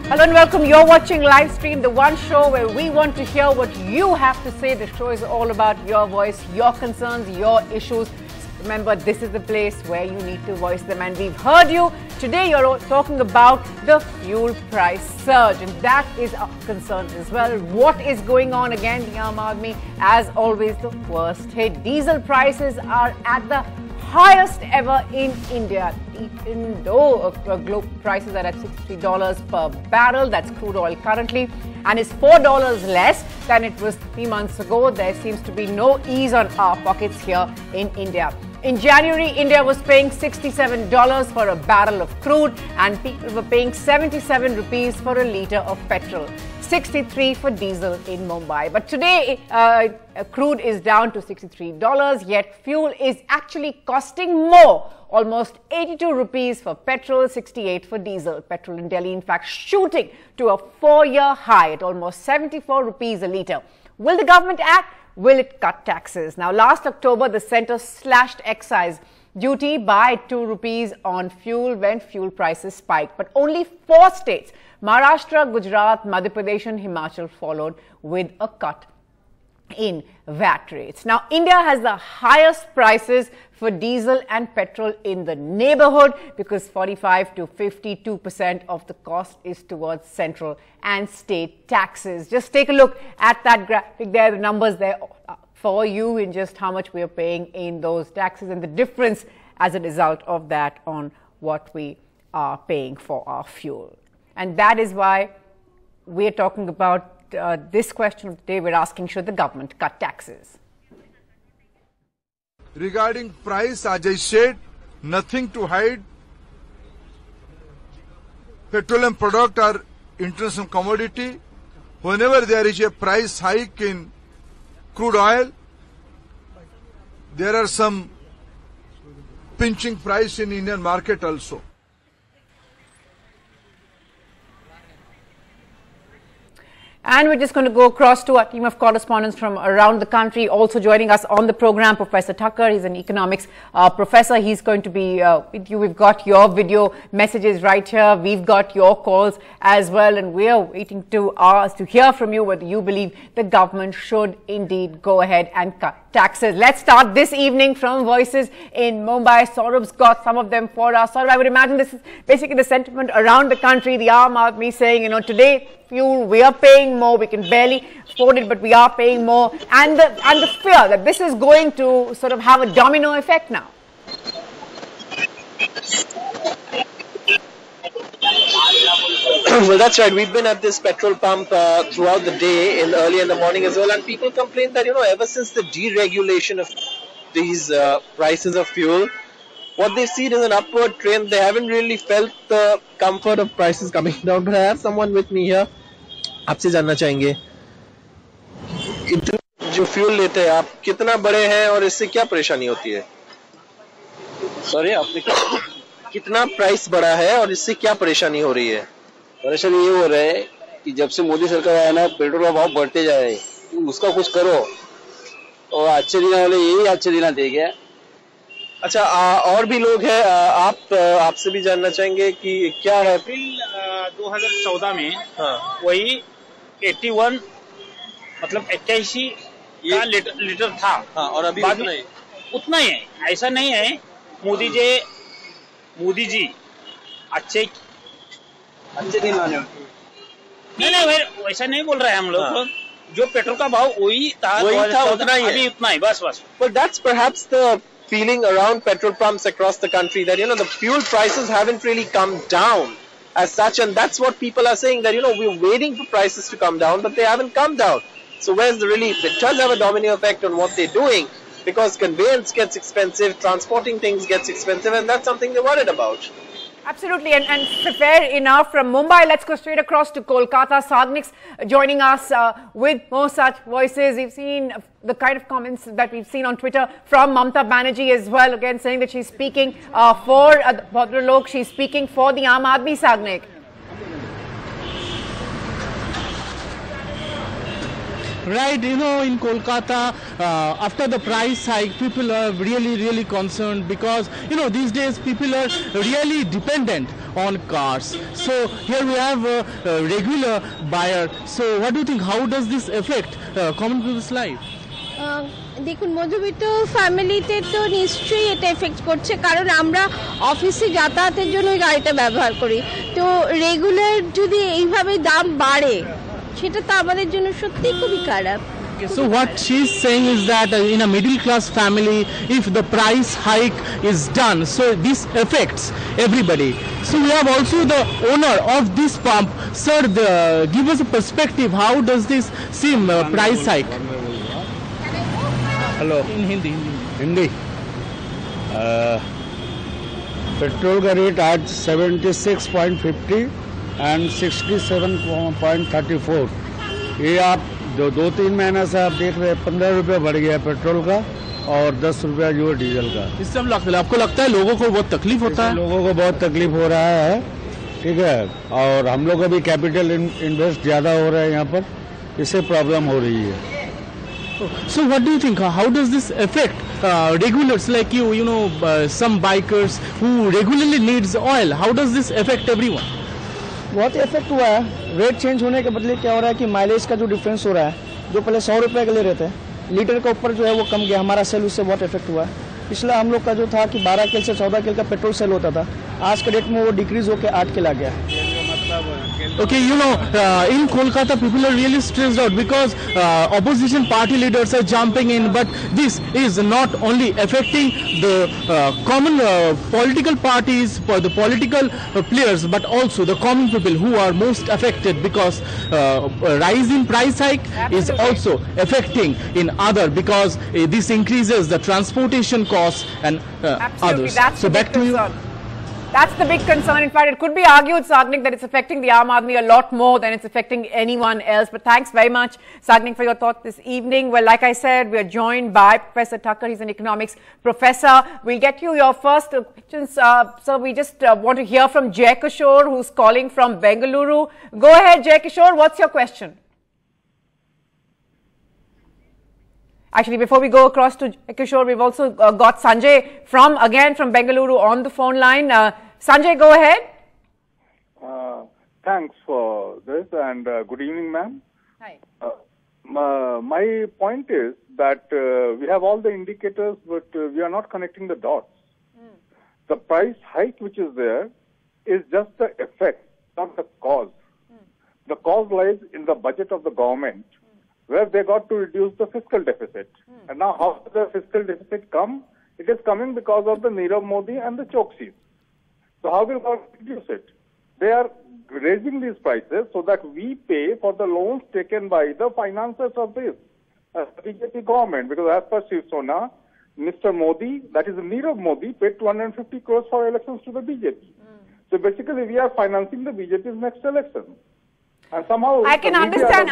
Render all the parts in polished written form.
Hello and welcome. You're watching Livestream, the one show where we want to hear what you have to say. The show is all about your voice, your concerns, your issues. Remember, this is the place where you need to voice them, and we've heard you. Today you're all talking about the fuel price surge, and that is a concern as well. What is going on again? The Aam Aadmi, as always, the worst hit. Diesel prices are at the highest ever in India, even though global prices are at $63 per barrel. That's crude oil currently, and is $4 less than it was 3 months ago. There seems to be no ease on our pockets here in India. In January, India was paying $67 for a barrel of crude, and people were paying 77 rupees for a litre of petrol. 63 for diesel in Mumbai. But today, crude is down to $63, yet fuel is actually costing more. Almost 82 rupees for petrol, 68 for diesel. Petrol in Delhi, in fact, shooting to a 4-year high at almost 74 rupees a litre. Will the government act? Will it cut taxes? Now, last October, the centre slashed excise duty by 2 rupees on fuel when fuel prices spiked. But only 4 states, Maharashtra, Gujarat, Madhya Pradesh and Himachal, followed with a cut in VAT rates. Now, India has the highest prices for diesel and petrol in the neighborhood because 45 to 52% of the cost is towards central and state taxes. Just take a look at that graphic there, the numbers there for you in just how much we are paying in those taxes and the difference as a result of that on what we are paying for our fuel. And that is why we are talking about this question of the day. We're asking, should the government cut taxes? Regarding price, as I said, nothing to hide. Petroleum products are international commodity. Whenever there is a price hike in crude oil, there are some pinching price in Indian market also. And we're just going to go across to our team of correspondents from around the country. Also joining us on the program, Professor Thakkar. He's an economics professor. He's going to be with you. We've got your video messages right here. We've got your calls as well. And we're waiting to hear from you whether you believe the government should indeed go ahead and cut taxes. Let's start this evening from Voices in Mumbai. Saurabh's got some of them for us. Saurabh, I would imagine this is basically the sentiment around the country. The Aam Aadmi saying, you know, today fuel, we are paying more, we can barely afford it, but we are paying more, and the fear that this is going to sort of have a domino effect now. Well, that's right. We've been at this petrol pump throughout the day, early in the morning as well, and people complain that, you know, ever since the deregulation of these prices of fuel, what they've seen is an upward trend. They haven't really felt the comfort of prices coming down. But I have someone with me here. आपसे जानना चाहेंगे, इतना जो fuel लेते हैं आप, कितना बड़े हैं और इससे क्या परेशानी होती है? सॉरी, आपने कितना प्राइस बढ़ा है और इससे क्या परेशानी हो रही है? परेशानी ये हो रहा है कि जब से मोदी सरकार आया ना, पेट्रोल का भाव बढ़ते जा रहे हैं, उसका कुछ करो और अच्छे दिन वाले यही अच्छे दिन देंगे। अच्छा, और भी लोग हैं, आपसे भी जानना चाहेंगे कि क्या है? अप्रैल 2014 में वही 81 मतलब 81 का लीटर था। हाँ, और अभी उतना ही है। ऐसा नहीं है, मोदी जी अच्छे दिन आने नहीं वैसा नहीं बोल रहे हैं हम लोग। जो पेट्रोल का भाव वही था उतना ही है, अभी उतना ही बस। But that's perhaps the feeling around petrol pumps across the country, that, you know, the fuel prices haven't really come down as such, and that's what people are saying, that, you know, we're waiting for prices to come down, but they haven't come down. So where's the relief? It does have a domino effect on what they're doing, because conveyance gets expensive, transporting things gets expensive, and that's something they're worried about. Absolutely, and fair enough. From Mumbai, let's go straight across to Kolkata. Sagnik's joining us with more such voices. We've seen the kind of comments that we've seen on Twitter from Mamata Banerjee as well, again saying that she's speaking for Bhadralok, she's speaking for the Aam Aadmi. Sagnik. Right, you know, in Kolkata, after the price hike, people are really concerned because, you know, these days people are really dependent on cars. So here we have a regular buyer. So what do you think? How does this affect common people's life? দেখুন মধ্যবিত্ত ফ্যামিলিতে তো নিশ্চয়ই এটা effect করছে, কারণ আমরা অফিসে যাতায়াতের জন্য ওই গাড়িটা ব্যবহার করি। তো রেগুলার যদি এইভাবে দাম বাড়ে সেটা তো আমাদের জন্য সত্যি খুবই খারাপ। So what she's saying is that in a middle class family, if the price hike is done, so this affects everybody. So we have also the owner of this pump. Sir, give us a perspective. How does this seem price hike? Hello In Hindi. Hindi petrol का rate आज 76.50 and 67.34। ये आप दो तीन महीने से आप देख रहे हैं 15 रुपये बढ़ गया पेट्रोल का और 10 रुपया जो है डीजल का। इससे हम आपको लगता है लोगों को बहुत तकलीफ होता है? लोगों को बहुत तकलीफ हो रहा है, ठीक है, और हम लोग का भी कैपिटल इन्वेस्ट ज़्यादा हो रहा है यहाँ पर, इससे प्रॉब्लम हो रही है। So what do you think? How does this affect regulars like you? You know, some bikers who regularly needs oil. How does this affect everyone? बहुत इफेक्ट हुआ है। रेट चेंज होने के बदले क्या हो रहा है कि माइलेज का जो डिफरेंस हो रहा है, जो पहले 100 रुपये के ले रहे थे, लीटर के ऊपर जो है वो कम गया। हमारा सेल उससे बहुत इफेक्ट हुआ है। पिछला हम लोग का जो था कि 12 किल से 14 किल का पेट्रोल सेल होता था, आज के डेट में वो डिक्रीज होकर 8 किल आ गया। Okay, you know, in Kolkata people are really stressed out because opposition party leaders are jumping in, but this is not only affecting the common political parties, the political players, but also the common people who are most affected because rise in price hike is also affecting in other because this increases the transportation costs and others. That's So back to you. That's the big concern. In fact, it could be argued, Sagnik, that it's affecting the Aam Aadmi a lot more than it's affecting anyone else. But thanks very much, Sagnik, for your thoughts this evening. Well, like I said, we are joined by Professor Thakur. He's an economics professor. We'll get you your first questions. So we just want to hear from Jay Kishore, who's calling from Bengaluru. Go ahead, Jay Kishore. What's your question? Actually, before we go across to Kishore, we've also got Sanjay from Bengaluru on the phone line. Sanjay, go ahead. Thanks for this and good evening, ma'am. Hi. My point is that we have all the indicators, but we are not connecting the dots. The price hike which is there is just the effect, not the cause. The cause lies in the budget of the government, where they got to reduce the fiscal deficit. And now how does the fiscal deficit come? It is coming because of the Nirav Modi and the Choksis. So how will God reduce it? They are raising these prices so that we pay for the loans taken by the financiers of this BJP government. Because as per Shiv Sona, Mr. Modi, that is Nirav Modi, paid 250 crores for elections to the BJP. So basically we are financing the BJP's next election. And somehow I can understand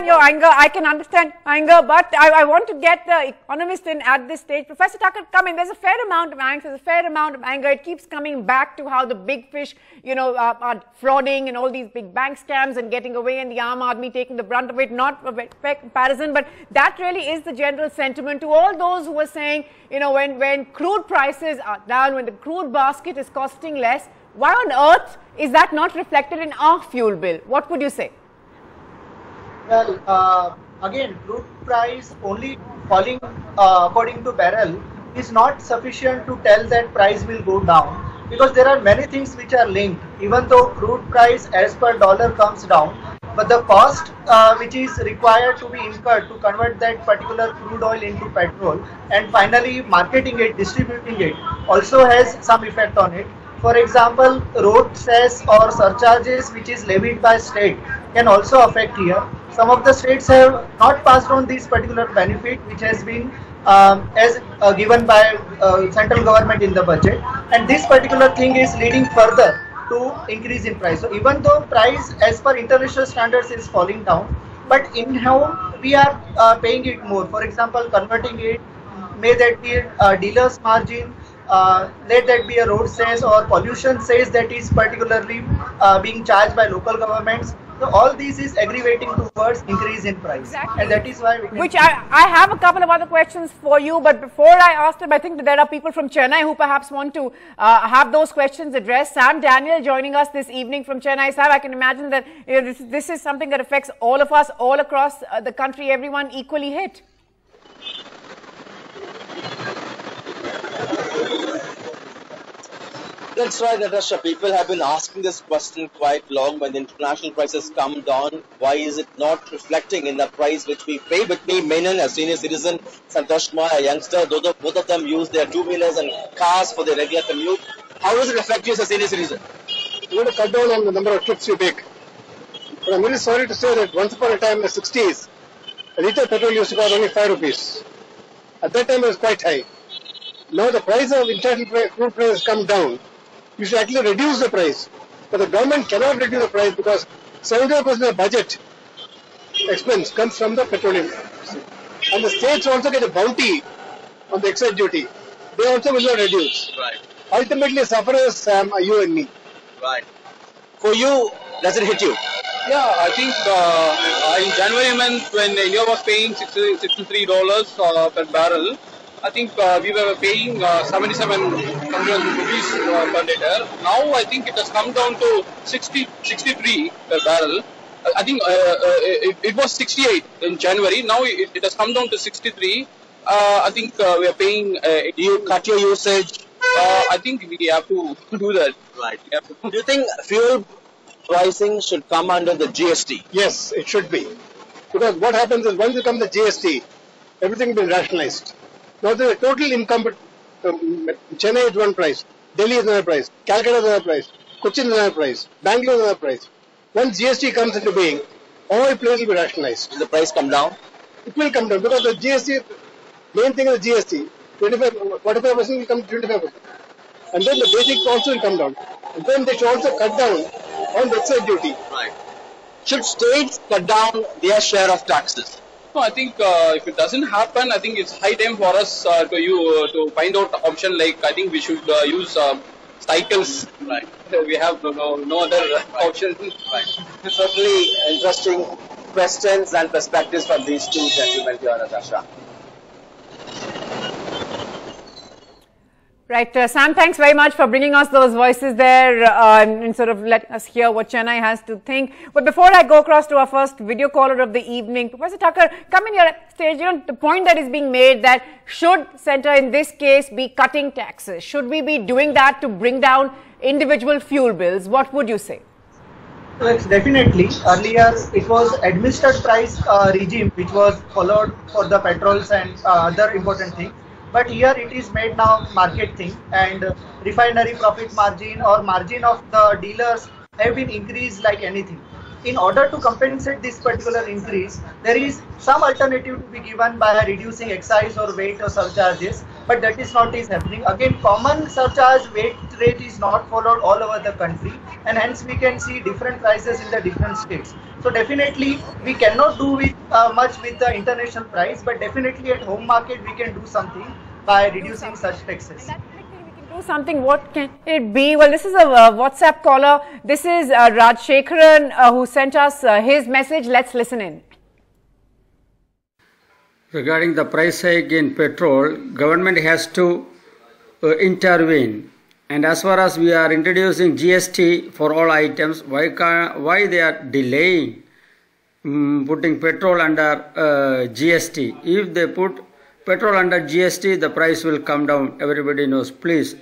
your anger. I can understand anger, but I want to get the economist in at this stage. Professor Thakur, come in. There's a fair amount of angst. There's a fair amount of anger. It keeps coming back to how the big fish, you know, are frauding and all these big bank scams and getting away, and the Aam Aadmi taking the brunt of it. Not a fair comparison, but that really is the general sentiment to all those who are saying, you know, when crude prices are down, when the crude basket is costing less, why on earth is that not reflected in our fuel bill? What would you say? Well, again, crude price only falling according to barrel is not sufficient to tell that price will go down, because there are many things which are linked. Even though crude price as per dollar comes down, but the cost which is required to be incurred to convert that particular crude oil into petrol and finally marketing it, distributing it, also has some effect on it. For example, road cess or surcharges which is levied by state can also affect here. Some of the states have not passed on this particular benefit which has been given by central government in the budget, and this particular thing is leading further to increase in price. So even though price as per international standards is falling down, but in home we are paying it more. For example, converting it, may that be a dealer's margin, let that be a road cess or pollution cess that is particularly being charged by local governments. So all this is aggravating towards increase in price. Exactly. And that is why Which I have a couple of other questions for you, but before I ask them, I think that there are people from Chennai who perhaps want to have those questions addressed. Sam Daniel joining us this evening from Chennai. Sam, I can imagine that this is something that affects all of us, all across the country, everyone equally hit. That's right, Natasha. People have been asking this question quite long. When the international prices come down, why is it not reflecting in the price which we pay? With me, Menon, a senior citizen, Santosh Kumar, a youngster, both of them use their two-wheelers and cars for their regular commute. How does it affect you as a senior citizen? You want to cut down on the number of trips you take. But I'm really sorry to say that once upon a time in the 60s, a litre of petrol used to cost only 5 rupees. At that time it was quite high. Now the price of international crude price has come down. You should actually reduce the price. But the government cannot reduce the price because 75% of the budget expense comes from the petroleum. And the states also get a bounty on the excise duty. They also will not reduce. Right. Ultimately, sufferers are you and me. Right. For you, does it hit you? Yeah, I think in January month when India was paying $63 per barrel, I think we were paying 77 rupees per liter. Now I think it has come down to 63 per barrel. I think it was 68 in January. Now it has come down to 63. I think we are paying. Do you cut your usage? I think we have to do that. Right. Do you think fuel pricing should come under the GST? Yes, it should be. Because what happens is once it comes to GST, everything will be rationalized. Now there is a total income. Chennai is one price, Delhi is another price, Calcutta is another price, Cochin is another price, Bangalore is another price. Once GST comes into being, all places will be rationalized. Will the price come down? It will come down because the GST, main thing is the GST, 45% will come to 25%. And then the basic also will come down. And then they should also cut down on the excise duty. Right. Should states cut down their share of taxes? No, I think if it doesn't happen, I think it's high time for us to find out option like I think we should use cycles. Right. We have no other option. Right. Certainly interesting questions and perspectives from these two gentlemen here, Natasha. Right, Sam, thanks very much for bringing us those voices there and sort of let us hear what Chennai has to think. But before I go across to our first video caller of the evening, Professor Tucker, come in here stage. The point that is being made that should Centre in this case be cutting taxes? Should we be doing that to bring down individual fuel bills? What would you say? Yes, definitely. Earlier, it was administered price regime which was followed for the petrols and other important things. But here it is made now market thing, and refinery profit margin or margin of the dealers have been increased like anything. In order to compensate this particular increase, there is some alternative to be given by reducing excise or weight or surcharges, but that is not happening. Again, common surcharge weight rate is not followed all over the country, and hence we can see different prices in the different states. So definitely we cannot do with much with the international price, but definitely at home market we can do something by reducing such taxes. Do something. What can it be? Well, this is a WhatsApp caller. This is Rajshekharan who sent us his message. Let's listen in. Regarding the price hike in petrol, government has to intervene. And as far as we are introducing GST for all items, why they are delaying putting petrol under GST? If they put petrol under GST, the price will come down. Everybody knows. Please